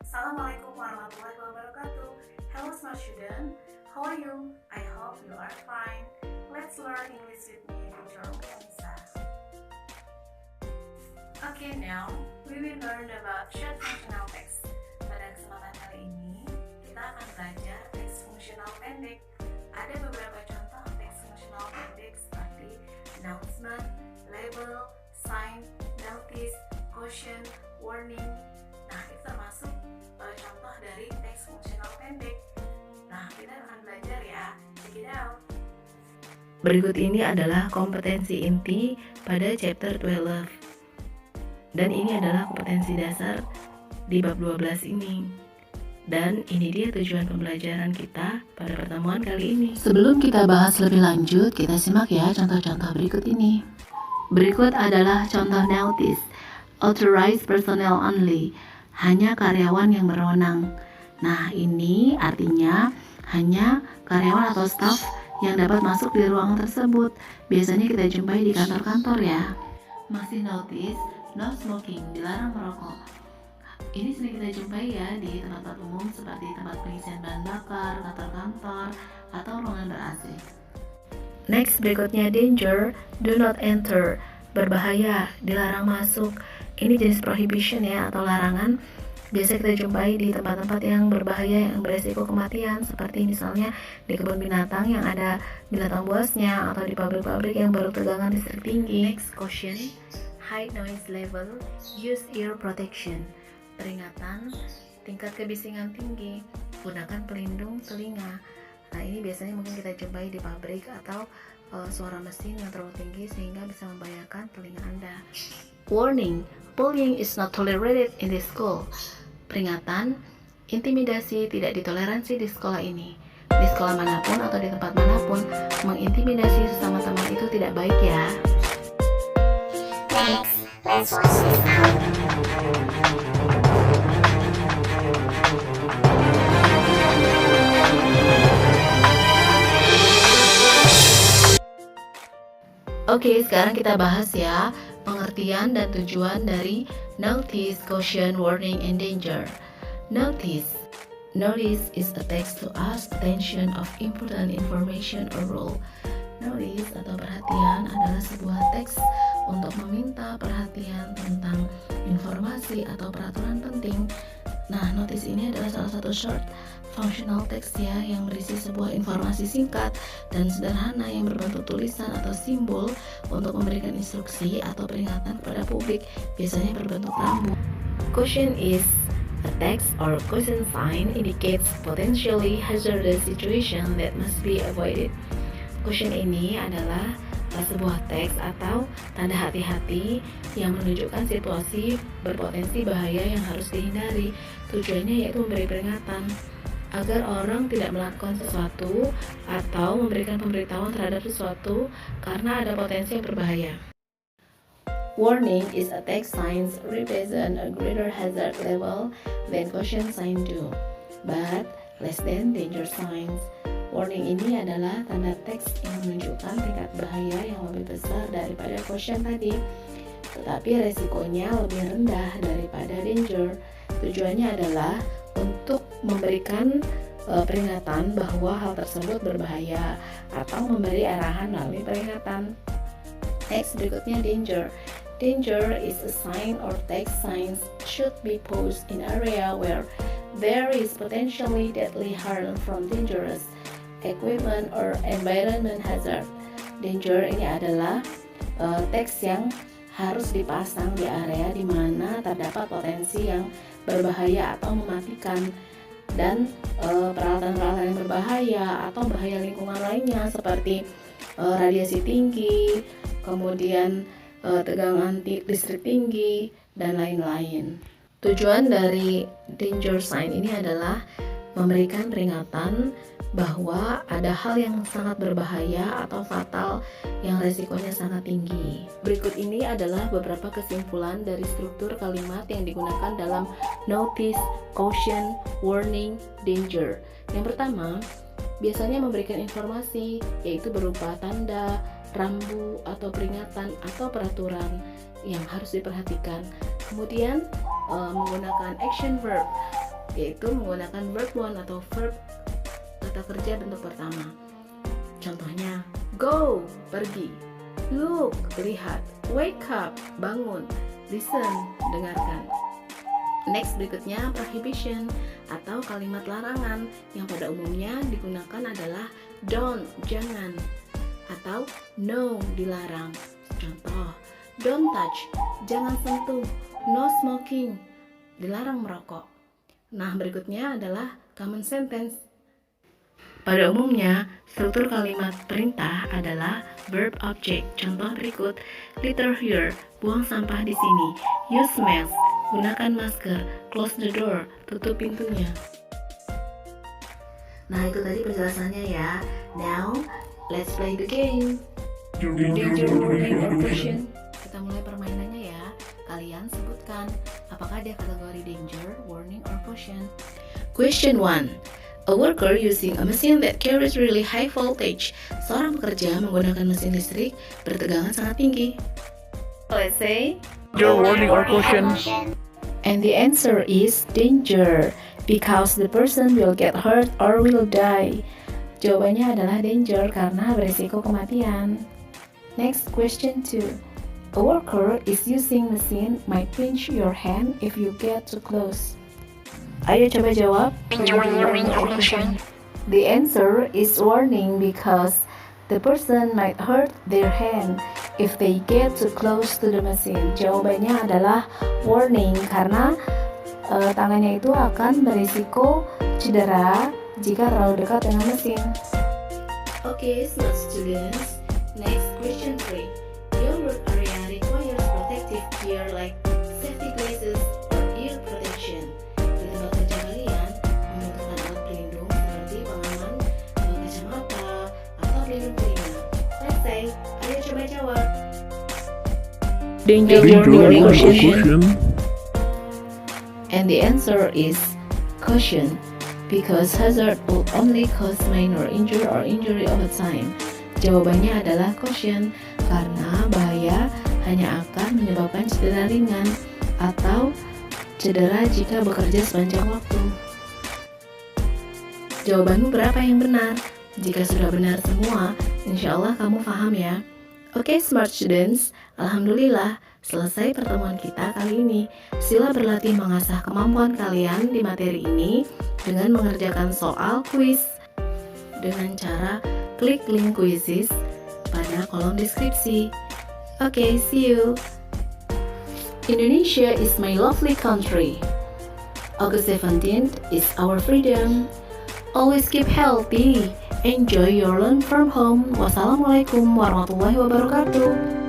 Assalamualaikum warahmatullahi wabarakatuh. Hello smart student, how are you? I hope you are fine. Let's learn English with me, teacher Lisa. Okay, now we will learn about short functional text. Pada kesempatan kali ini, kita akan belajar teks fungsional pendek. Ada beberapa contoh teks fungsional pendek seperti announcement, label, sign, notice, caution, warning. Nah, itu termasuk contoh dari teks fungsional pendek. Nah, kita akan belajar ya. Check it out. Berikut ini adalah kompetensi inti pada chapter 12. Dan ini adalah kompetensi dasar di bab 12 ini. Dan ini dia tujuan pembelajaran kita pada pertemuan kali ini. Sebelum kita bahas lebih lanjut, kita simak ya contoh-contoh berikut ini. Berikut adalah contoh notice. Authorized personnel only. Hanya karyawan yang berwenang. Nah, ini artinya hanya karyawan atau staf yang dapat masuk di ruangan tersebut. Biasanya kita jumpai di kantor-kantor ya. Masih notice, no smoking, dilarang merokok. Ini sering kita jumpai ya di tempat-tempat umum seperti tempat pengisian bahan bakar, kantor-kantor, atau ruangan ber-AC. Next, berikutnya danger, do not enter, berbahaya, dilarang masuk. Ini jenis prohibition ya, atau larangan. Biasa kita jumpai di tempat-tempat yang berbahaya yang beresiko kematian, seperti misalnya di kebun binatang yang ada binatang buasnya, atau di pabrik-pabrik yang baru tegangan listrik tinggi. Next, caution, high noise level, use ear protection, peringatan, tingkat kebisingan tinggi, gunakan pelindung telinga. Nah, ini biasanya mungkin kita jumpai di pabrik atau suara mesin yang terlalu tinggi sehingga bisa membahayakan telinga Anda. Warning, bullying is not tolerated in this school. Peringatan, intimidasi tidak ditoleransi di sekolah ini. Di sekolah manapun atau di tempat manapun, mengintimidasi sesama teman itu tidak baik ya. Next, let's watch this out. Oke, sekarang kita bahas ya pengertian dan tujuan dari notice, caution, warning, and danger. Notice. Notice is a text to ask attention of important information or rule. Notice atau perhatian adalah sebuah teks untuk meminta perhatian tentang informasi atau peraturan penting. Nah, notice ini adalah salah satu short functional text ya yang berisi sebuah informasi singkat dan sederhana yang berbentuk tulisan atau simbol untuk memberikan instruksi atau peringatan kepada publik, biasanya berbentuk rambu. Caution is a text or caution sign indicates potentially hazardous situation that must be avoided. Caution ini adalah sebuah teks atau tanda hati-hati yang menunjukkan situasi berpotensi bahaya yang harus dihindari. Tujuannya yaitu memberi peringatan agar orang tidak melakukan sesuatu atau memberikan pemberitahuan terhadap sesuatu karena ada potensi yang berbahaya. Warning is a text signs represent a greater hazard level than caution sign do, but less than danger signs. Warning ini adalah tanda teks yang menunjukkan tingkat bahaya yang lebih besar daripada caution tadi, tetapi resikonya lebih rendah daripada danger. Tujuannya adalah untuk memberikan peringatan bahwa hal tersebut berbahaya atau memberi arahan melalui peringatan. Next, berikutnya danger. Danger is a sign or text signs should be posed in area where there is potentially deadly harm from dangerous equipment or environment hazard. Danger ini adalah teks yang harus dipasang di area di mana terdapat potensi yang berbahaya atau mematikan dan peralatan-peralatan yang berbahaya atau bahaya lingkungan lainnya seperti radiasi tinggi, kemudian tegangan listrik tinggi, dan lain-lain. Tujuan dari danger sign ini adalah memberikan peringatan bahwa ada hal yang sangat berbahaya atau fatal yang resikonya sangat tinggi. Berikut ini adalah beberapa kesimpulan dari struktur kalimat yang digunakan dalam notice, caution, warning, danger. Yang pertama, biasanya memberikan informasi, yaitu berupa tanda, rambu, atau peringatan atau peraturan yang harus diperhatikan. Kemudian menggunakan action verb, yaitu menggunakan verb 1 atau verb kata kerja bentuk pertama. Contohnya, go, pergi, look, lihat, wake up, bangun, listen, dengarkan. Next, berikutnya prohibition atau kalimat larangan yang pada umumnya digunakan adalah don't, jangan, atau no, dilarang. Contoh, don't touch, jangan sentuh, no smoking, dilarang merokok. Nah, berikutnya adalah common sentence. Pada umumnya, struktur kalimat perintah adalah verb object. Contoh berikut, litter here, buang sampah di sini, use mask, gunakan masker, close the door, tutup pintunya. Nah, itu tadi penjelasannya ya. Now, let's play the game. Danger, warning, or caution. Kita mulai permainannya ya. Kalian sebutkan apakah dia kategori danger, warning, or caution. Question 1. A worker using a machine that carries really high voltage. Seorang pekerja menggunakan mesin listrik bertegangan sangat tinggi. Let's say Danger, warning, or caution. And the answer is danger, because the person will get hurt or will die. Jawabannya adalah danger karena berisiko kematian. Next, question 2. A worker is using machine might pinch your hand if you get too close. Ayo coba jawab. Danger, warning, or caution. The answer is warning because the person might hurt their hand if they get too close to the machine. Jawabannya adalah warning karena tangannya itu akan berisiko cedera jika terlalu dekat dengan mesin. Okay, smart students. Next, question 3. Your work area requires protective gear like safety glasses or ear protection. Di tempat kerja kalian membutuhkan alat pelindung seperti pengaman, kacamata, atau pelindung telinga. Let's say, ayo coba jawab. Danger, warning, or caution. And the answer is caution, because hazard will only cause minor injury or injury over time. Jawabannya adalah caution, karena bahaya hanya akan menyebabkan cedera ringan atau cedera jika bekerja sepanjang waktu. Jawabanmu berapa yang benar? Jika sudah benar semua, insya Allah kamu paham ya. Oke, smart students, alhamdulillah selesai pertemuan kita kali ini. Sila berlatih mengasah kemampuan kalian di materi ini dengan mengerjakan soal kuis dengan cara klik link quizzes pada kolom deskripsi. Oke, see you. Indonesia is my lovely country. August 17th is our freedom. Always keep healthy. Enjoy your learn from home. Wassalamualaikum warahmatullahi wabarakatuh.